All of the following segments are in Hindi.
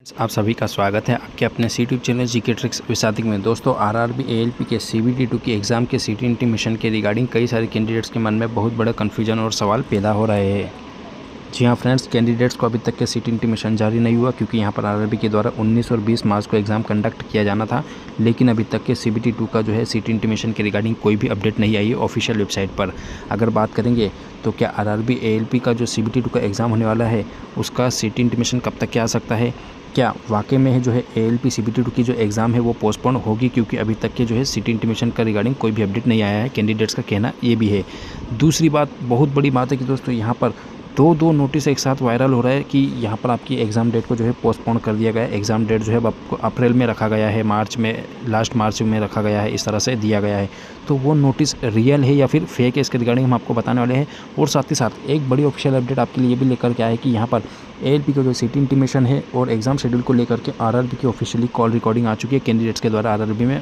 आप सभी का स्वागत है आपके अपने यूट्यूब चैनल जीके ट्रिक्स विसादिक में। दोस्तों आरआरबी एएलपी के सीबीटी 2 की एग्ज़ाम के सीटी इंटीमेशन के रिगार्डिंग कई सारे कैंडिडेट्स के मन में बहुत बड़ा कन्फ्यूजन और सवाल पैदा हो रहे हैं। जी हाँ फ्रेंड्स, कैंडिडेट्स को अभी तक के सीटी इंटीमेशन जारी नहीं हुआ क्योंकि यहाँ पर आरआरबी के द्वारा 19 और 20 मार्च को एग्ज़ाम कंडक्ट किया जाना था, लेकिन अभी तक के सीबीटी 2 का जो है सीटी इंटीमेशन के रिगार्डिंग कोई भी अपडेट नहीं आई है ऑफिशियल वेबसाइट पर। अगर बात करेंगे तो क्या आरआरबी एएलपी का जो सीबीटी 2 का एग्ज़ाम होने वाला है उसका सीटी इंटीमेशन कब तक क्या आ सकता है, क्या वाकई में है जो है एएलपी सीबीटी 2 की जो एग्ज़ाम है वो पोस्टपोन होगी, क्योंकि अभी तक के जो है सीटी इंटीमेशन का रिगार्डिंग कोई भी अपडेट नहीं आया है। कैंडिडेट्स का कहना ये भी है। दूसरी बात, बहुत बड़ी बात है कि दोस्तों यहाँ पर दो नोटिस एक साथ वायरल हो रहा है कि यहाँ पर आपकी एग्ज़ाम डेट को जो है पोस्टपोन कर दिया गया है। एग्ज़ाम डेट जो है आपको अप्रैल में रखा गया है, मार्च में, लास्ट मार्च में रखा गया है, इस तरह से दिया गया है। तो वो नोटिस रियल है या फिर फेक है, इसके रिगार्डिंग हम आपको बताने वाले हैं। और साथ ही साथ एक बड़ी ऑफिशियल अपडेट आपके लिए भी लेकर के आया है कि यहाँ पर एएलपी का जो सीटी इंटीमेशन है और एग्ज़ाम शेड्यूल को लेकर के आरआरबी की ऑफिशियली कॉल रिकॉर्डिंग आ चुकी है। कैंडिडेट्स के द्वारा आरआरबी में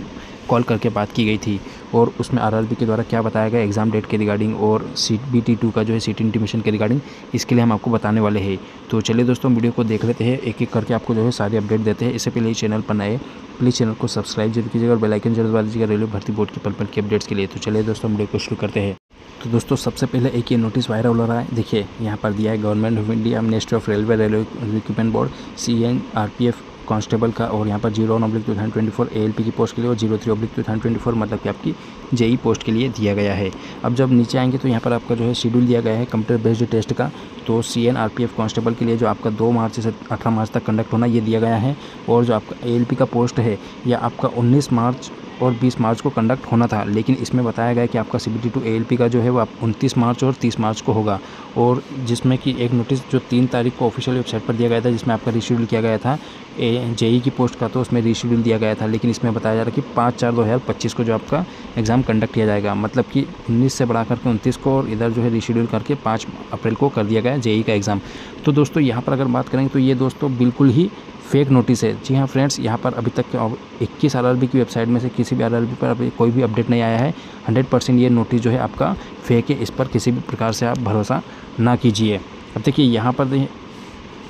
कॉल करके बात की गई थी और उसमें आरआरबी के द्वारा क्या बताया गया एग्ज़ाम डेट के रिगार्डिंग और सीबीटी 2 का जो है सीटी इंटीमेशन के रिगार्डिंग, इसके लिए हम आपको बताने वाले हैं। तो चलिए दोस्तों वीडियो को देख लेते हैं, एक एक करके आपको जो है सारी अपडेट देते हैं। इससे पहले ही चैनल पर नए प्लीज़ चैनल को सब्सक्राइब जरूर कीजिएगा और बेल आइकन जरूर दबा दीजिएगा रेलवे भर्ती बोर्ड की पल पल की अपडेट्स के लिए। तो चलिए दोस्तों वीडियो को शुरू करते हैं। तो दोस्तों सबसे पहले एक ये नोटिस वायरल हो रहा है, देखिए यहाँ पर दिया है government of India, ministry of railway recruitment board, CNRPF constable का, और यहाँ पर 01/2024 एएलपी की पोस्ट के लिए और 03/2024 मतलब कि आपकी जेई पोस्ट के लिए दिया गया है। अब जब नीचे आएंगे तो यहाँ पर आपका जो है शेड्यूल दिया गया है कंप्यूटर बेस्ड टेस्ट का। तो CNRPF कांस्टेबल के लिए जो आपका 2 मार्च से 18 मार्च तक कंडक्ट होना ये दिया गया है, और जो आपका एएलपी का पोस्ट है यह आपका 19 मार्च और 20 मार्च को कंडक्ट होना था, लेकिन इसमें बताया गया कि आपका सीबीटी 2 एएलपी का जो है वो आप 29 मार्च और 30 मार्च को होगा। और जिसमें कि एक नोटिस जो 3 तारीख को ऑफिशियल वेबसाइट पर दिया गया था जिसमें आपका रीशेड्यूल किया गया था जेई की पोस्ट का, तो उसमें रीशेड्यूल दिया गया था, लेकिन इसमें बताया जा रहा है कि 5/4/2025 को जो आपका एग्ज़ाम कंडक्ट किया जाएगा, मतलब कि 19 से बढ़ा करके 29 को, और इधर जो है रीशेड्यूल करके 5 अप्रैल को कर दिया गया जेई का एग्ज़ाम। तो दोस्तों यहाँ पर अगर बात करेंगे तो ये दोस्तों बिल्कुल ही फेक नोटिस है। जी हाँ फ्रेंड्स, यहाँ पर अभी तक 21 आरआरबी की वेबसाइट में से किसी भी आरआरबी पर अभी कोई भी अपडेट नहीं आया है। 100% ये नोटिस जो है आपका फेक है, इस पर किसी भी प्रकार से आप भरोसा ना कीजिए। अब देखिए यहाँ पर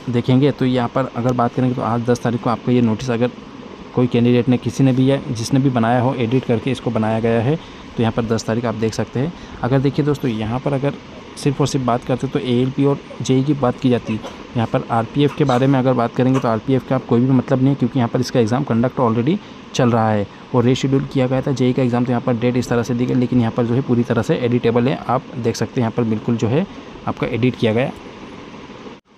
देखेंगे तो यहाँ पर अगर बात करेंगे तो आज 10 तारीख को आपका ये नोटिस अगर कोई कैंडिडेट ने, किसी ने भी या जिसने भी बनाया हो, एडिट करके इसको बनाया गया है, तो यहाँ पर 10 तारीख आप देख सकते हैं। अगर देखिए दोस्तों यहाँ पर अगर सिर्फ और सिर्फ बात करते तो एएलपी और जेई की बात की जाती, यहाँ पर आरपीएफ के बारे में अगर बात करेंगे तो आरपीएफ का कोई भी मतलब नहीं है, क्योंकि यहाँ पर इसका एग्ज़ाम कंडक्ट ऑलरेडी चल रहा है और रीशेड्यूल किया गया था जेई का एग्ज़ाम। तो यहाँ पर डेट इस तरह से दी गई, लेकिन यहाँ पर जो है पूरी तरह से एडिटेबल है, आप देख सकते हैं यहाँ पर बिल्कुल जो है आपका एडिट किया गया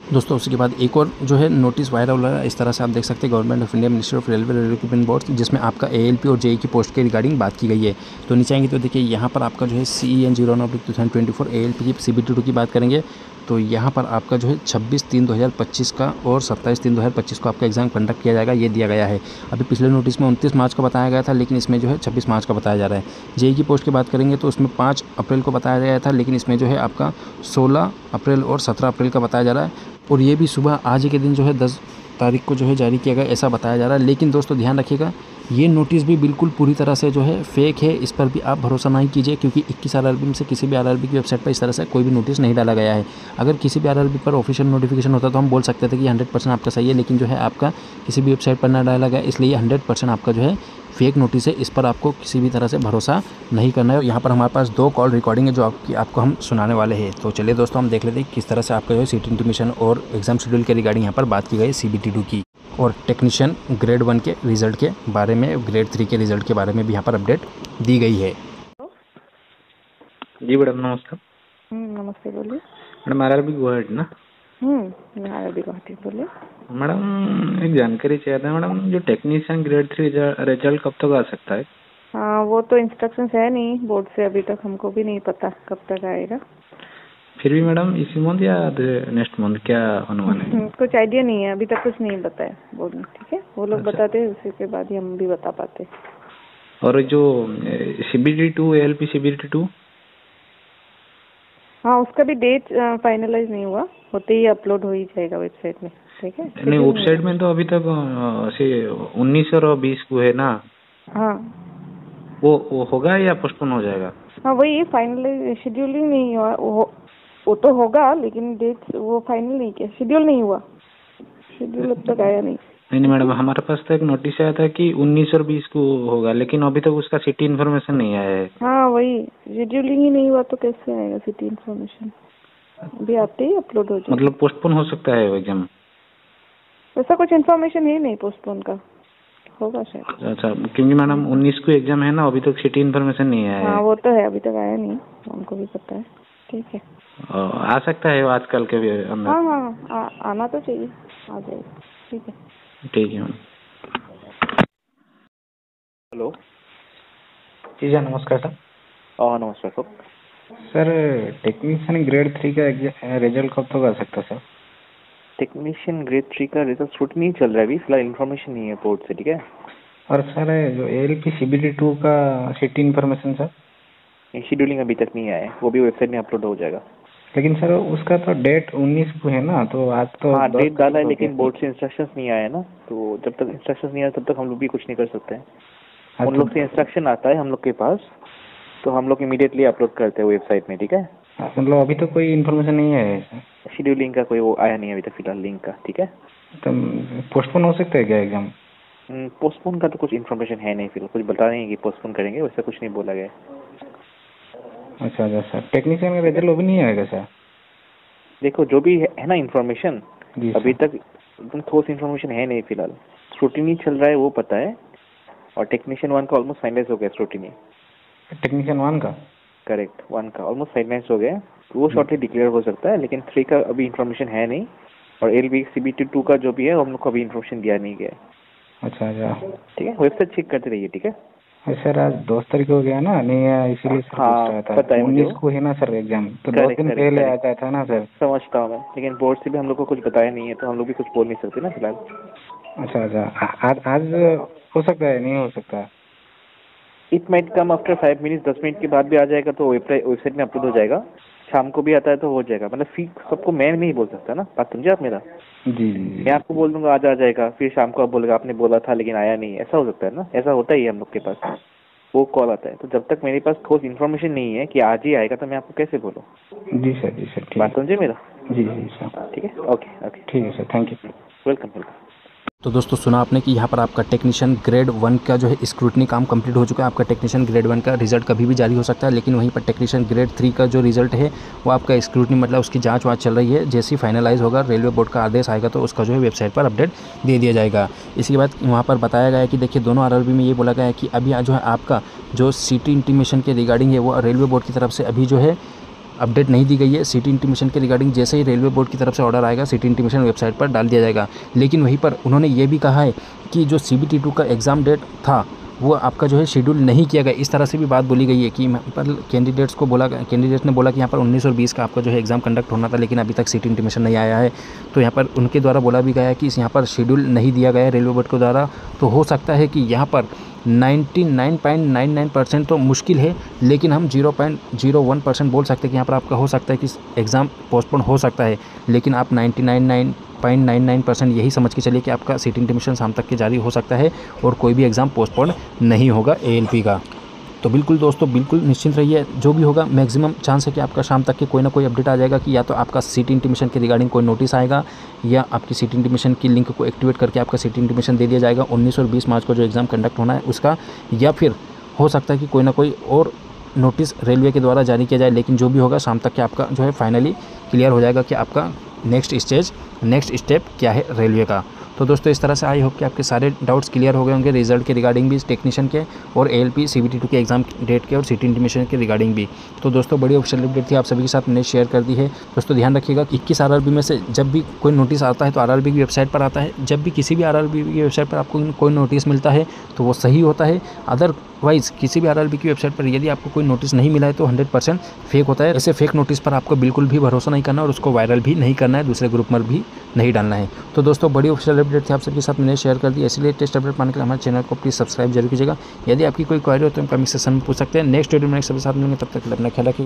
दोस्तों। उसके बाद एक और जो है नोटिस वायरल हो रहा है, इस तरह से आप देख सकते हैं government of India, ministry of railway recruitment board, जिसमें आपका एएलपी और जेई की पोस्ट के रिगार्डिंग बात की गई है। तो नीचे आएंगे तो देखिए यहाँ पर आपका जो है CEN 09/2024 एएलपी की सीबीटी 2 की बात करेंगे तो यहाँ पर आपका जो है 26/3/2025 का और 27/3/2025 को आपका एग्ज़ाम कंडक्ट किया जाएगा, ये दिया गया है। अभी पिछले नोटिस में 29 मार्च का बताया गया था, लेकिन इसमें जो है 26 मार्च का बताया जा रहा है। जेई की पोस्ट की बात करेंगे तो उसमें 5 अप्रैल को बताया गया था, लेकिन इसमें जो है आपका 16 अप्रैल और 17 अप्रैल का बताया जा रहा है, और ये भी सुबह आज के दिन जो है 10 तारीख को जो है जारी किया गया, ऐसा बताया जा रहा है। लेकिन दोस्तों ध्यान रखिएगा, ये नोटिस भी बिल्कुल पूरी तरह से जो है फेक है, इस पर भी आप भरोसा नहीं कीजिए, क्योंकि 21 आरआरबी में से किसी भी आरआरबी की वेबसाइट पर इस तरह से कोई भी नोटिस नहीं डाला गया है। अगर किसी भी आरआरबी पर ऑफिशियल नोटिफिकेशन होता तो हम बोल सकते थे कि 100% आपका सही है, लेकिन जो है आपका किसी भी वेबसाइट पर ना डाला गया, इसलिए 100% आपका जो है फेक नोटिस है, इस पर आपको किसी भी तरह से भरोसा नहीं करना है। यहाँ पर हमारे पास 2 कॉल रिकॉर्डिंग है जो आपको हम सुनाने वाले हैं। तो चलिए दोस्तों हम देख लेते हैं किस तरह से आपका जो है सीटी इंटीमेशन और एग्ज़ाम शेड्यूल के रिगार्डिंग यहाँ पर बात की गई सीबीटी 2 की, और टेक्नीशियन ग्रेड 1 के रिजल्ट के बारे में, ग्रेड 3 के रिजल्ट के बारे में भी यहाँ पर अपडेट दी गई है। जी मैडम नमस्कार। नमस्ते, बोलिए। मैडम आरआरबी गुवाहाटी ना? आरआरबी गुवाहाटी, बोलिए। मैडम एक जानकारी चाहिए था मैडम, जो टेक्नीशियन ग्रेड 3 रिजल्ट कब तक आ सकता है? हाँ, वो तो इंस्ट्रक्शंस है नहीं बोर्ड से, अभी तक हमको भी नहीं पता कब तक आएगा। फिर भी मैडम इसी मंथ या नेक्स्ट मंथ क्या अनुमान है? कुछ आइडिया नहीं है, अभी तक कुछ नहीं बताया बोर्ड ने। ठीक है, वो लोग बताते हैं, उसी के बाद ही हम भी बता पाते। और जो सीबीटी 2 एएलपी सीबीटी 2, हाँ उसका भी डेट फाइनलाइज नहीं हुआ, होते ही अपलोड हो ही जाएगा वेबसाइट में। ठीक है, नहीं वेबसाइट में तो अभी तक 19 और 20 को है ना? हाँ वो होगा या पोस्टपोन हो जाएगा? हाँ वही फाइनलाइज, शेड्यूल ही नहीं हुआ, वो तो होगा, लेकिन डेट वो फाइनल नहीं किया, शेड्यूल नहीं हुआ, शेड्यूल अब तक आया नहीं। नहीं मैडम, हमारे पास तो एक नोटिस आया था कि 19 और 20 को होगा, लेकिन अभी तक उसका सिटी इन्फॉर्मेशन नहीं आया है। हाँ वही, शेड्यूलिंग ही नहीं हुआ तो कैसे आएगा सिटी इन्फॉर्मेशन? अभी आते ही अपलोड हो जाएगा। मतलब पोस्टपोन हो सकता है वो एग्जाम? ऐसा कुछ इन्फॉर्मेशन है नहीं पोस्टपोन का, होगा शायद। अच्छा, क्योंकि मैडम 19 को एग्जाम है ना, अभी तक सिटी इन्फॉर्मेशन नहीं आया है। हाँ वो तो है, अभी तक आया नहीं, हमको भी पता है। ठीक है, आ सकता है वो आजकल के भी अंदर। हाँ हाँ आना तो चाहिए, आ जाएगा। ठीक है, ठीक है मैम। हेलो जी सर, नमस्कार सर। नमस्कार सर। सर टेक्नीशियन ग्रेड 3 का रिजल्ट कब तक आ सकता है सर? टेक्नीशियन ग्रेड 3 का रिजल्ट शूट नहीं चल रहा है अभी, फिलहाल इन्फॉर्मेशन नहीं है बोर्ड से। ठीक है, और सर जो ALP CBT 2 का सिटी इन्फॉर्मेशन सर? शेड्यूलिंग अभी तक नहीं आया है, वो भी वेबसाइट में अपलोड हो जाएगा। लेकिन सर उसका तो डेट 19 को है ना, तो आज तो हाँ डेट डाला है, लेकिन बोर्ड से इंस्ट्रक्शंस नहीं आया है ना, तो जब तक इंस्ट्रक्शंस नहीं आया तब तक हम लोग भी कुछ नहीं कर सकते हैं। उन लोग से इंस्ट्रक्शन आता है हम लोग के पास, तो हम लोग इमीडिएटली अपलोड करते हैं वेबसाइट में। ठीक है, मतलब अभी तो कोई इन्फॉर्मेशन नहीं है सर? शेड्यूलिंग का कोई वो आया नहीं अभी तक फिलहाल लिंक का। ठीक है, तो पोस्टपोन हो सकता है क्या एग्जाम? पोस्टपोन का तो कुछ इन्फॉर्मेशन है नहीं, फिर कुछ बता रहे हैं कि पोस्टपोन करेंगे, वैसा कुछ नहीं बोला गया। अच्छा सर, टेक्नीशियन का रिजल्ट अभी नहीं आएगा सर? देखो जो भी है ना इन्फॉर्मेशन, जी अभी तक एकदम ठोस इन्फॉर्मेशन है नहीं फिलहाल। स्क्रूटिनी चल रहा है वो पता है, और टेक्नीशियन 1 का ऑलमोस्ट फाइनलाइज हो गया स्क्रूटिनी। टेक्नीशियन 1 का? करेक्ट, 1 का ऑलमोस्ट फाइनलाइज हो गया, तो वो शॉर्टली डिक्लेयर हो सकता है, लेकिन 3 का अभी इन्फॉर्मेशन है नहीं, और ALP CBT 2 का जो भी है हम लोग को अभी इन्फॉर्मेशन दिया नहीं गया। अच्छा। ठीक है, वेबसाइट चेक करते रहिए। ठीक है सर, आज 2 तारीख हो गया ना, नहीं इसीलिए सर हाँ, पूछ रहा था। पता है मुझे। 19 को है ना सर एग्जाम, तो 2 दिन पहले आ जाता ना सर। समझता हूँ मैं, लेकिन बोर्ड से भी हम लोग को कुछ बताया नहीं है, तो हम लोग भी कुछ बोल नहीं सकते ना फिलहाल। अच्छा, आज हो सकता है, नहीं हो सकता? It might come after 5 minute, 10 minute के बाद भी आ जाएगा, तो वेबसाइट में अपलोड हो जाएगा। शाम को भी आता है तो हो जाएगा, मतलब सबको मैं नहीं बोल सकता ना, बात समझे आप मेरा? जी। मैं आपको बोल दूंगा आज आ जाएगा, फिर शाम को आप बोलेगा आपने बोला था लेकिन आया नहीं, ऐसा हो सकता है ना, ऐसा होता ही है हम लोग के पास, वो कॉल आता है। तो जब तक मेरे पास ठोस इन्फॉर्मेशन नहीं है कि आज ही आएगा, तो मैं आपको कैसे बोलूँ? जी सर, ठीक। बात समझे मेरा? जी सर। ठीक है, ओके। ठीक है सर, थैंक यू। वेलकम। तो दोस्तों सुना आपने कि यहाँ पर आपका टेक्नीशियन ग्रेड 1 का जो है स्क्रूटनी काम कंप्लीट हो चुका है। आपका टेक्नीशियन ग्रेड 1 का रिजल्ट कभी भी जारी हो सकता है, लेकिन वहीं पर टेक्नीशियन ग्रेड 3 का जो रिजल्ट है वो आपका स्क्रूटनी मतलब उसकी जांच वाँच चल रही है। जैसे ही फाइनलाइज होगा, रेलवे बोर्ड का आदेश आएगा तो उसका जो है वेबसाइट पर अपडेट दे दिया जाएगा। इसके बाद वहाँ पर बताया गया है कि देखिए दोनों RRB में ये बोला गया है कि अभी जो है आपका जो सिटी इंटीमेशन के रिगार्डिंग है वो रेलवे बोर्ड की तरफ से अभी जो है अपडेट नहीं दी गई है। सिटी इंटीमेशन के रिगार्डिंग जैसे ही रेलवे बोर्ड की तरफ से ऑर्डर आएगा, सिटी इंटीमेशन वेबसाइट पर डाल दिया जाएगा। लेकिन वहीं पर उन्होंने ये भी कहा है कि जो CBT 2 का एग्ज़ाम डेट था वो आपका जो है शेड्यूल नहीं किया गया। इस तरह से भी बात बोली गई है कि पर कैंडिडेट्स ने बोला कि यहाँ पर 19 और 20 का आपका जो है एग्ज़ाम कंडक्ट होना था, लेकिन अभी तक सिटी इंटीमेशन नहीं आया है। तो यहाँ पर उनके द्वारा बोला भी गया है कि यहाँ पर शेड्यूल नहीं दिया गया है रेलवे बोर्ड के द्वारा। तो हो सकता है कि यहाँ पर 99.99% तो मुश्किल है, लेकिन हम 0.01% बोल सकते हैं कि यहाँ पर आपका हो सकता है कि एग्ज़ाम पोस्टपोन हो सकता है। लेकिन आप 99.99% यही समझ के चलिए कि आपका सिटी इंटीमेशन शाम तक के जारी हो सकता है और कोई भी एग्ज़ाम पोस्टपोन नहीं होगा ALP का। तो बिल्कुल दोस्तों, बिल्कुल निश्चिंत रहिए, जो भी होगा मैक्सिमम चांस है कि आपका शाम तक के कोई ना कोई अपडेट आ जाएगा कि या तो आपका सिटी इंटीमेशन के रिगार्डिंग कोई नोटिस आएगा, या आपकी सिटी इंटीमेशन की लिंक को एक्टिवेट करके आपका सिटी इंटीमेशन दे दिया जाएगा 19 और 20 मार्च को जो एग्ज़ाम कंडक्ट होना है उसका, या फिर हो सकता है कि कोई ना कोई और नोटिस रेलवे के द्वारा जारी किया जाए। लेकिन जो भी होगा शाम तक के आपका जो है फाइनली क्लियर हो जाएगा कि आपका नेक्स्ट स्टेप क्या है रेलवे का। तो दोस्तों इस तरह से आई होप कि आपके सारे डाउट्स क्लियर हो गए होंगे रिजल्ट के रिगार्डिंग भी, टेक्नीशियन के और ALP CBT 2 के एग्जाम डेट के और सिटी इंटीमेशन के रिगार्डिंग भी। तो दोस्तों बड़ी ऑफिशियल अपडेट थी, आप सभी के साथ मैंने शेयर कर दी है। दोस्तों ध्यान रखिएगा 21 RRB में से जब भी कोई नोटिस आता है तो RRB की वेबसाइट पर आता है। जब भी किसी भी RRB की वेबसाइट पर आपको कोई नोटिस मिलता है तो वो सही होता है। अदरवाइज़ किसी भी RRB की वेबसाइट पर यदि आपको कोई नोटिस नहीं मिला है तो 100% फेक होता है। ऐसे फेक नोटिस पर आपको बिल्कुल भी भरोसा नहीं करना और उसको वायरल भी नहीं करना है, दूसरे ग्रुप में भी नहीं डालना है। तो दोस्तों बड़ी ऑफिशियल अपडेट थी, आप सबके साथ मैंने शेयर कर दी। इसलिए टेस्ट अपडेट पाने के लिए हमारे चैनल को प्लीज़ सब्सक्राइब जरूर कीजिएगा। यदि आपकी कोई क्वेरी हो तो हम कमेंट सेक्शन में पूछ सकते हैं। नेक्स्ट वीडियो में सबके साथ मिलेंगे, तब तक अपना ख्याल रखिए।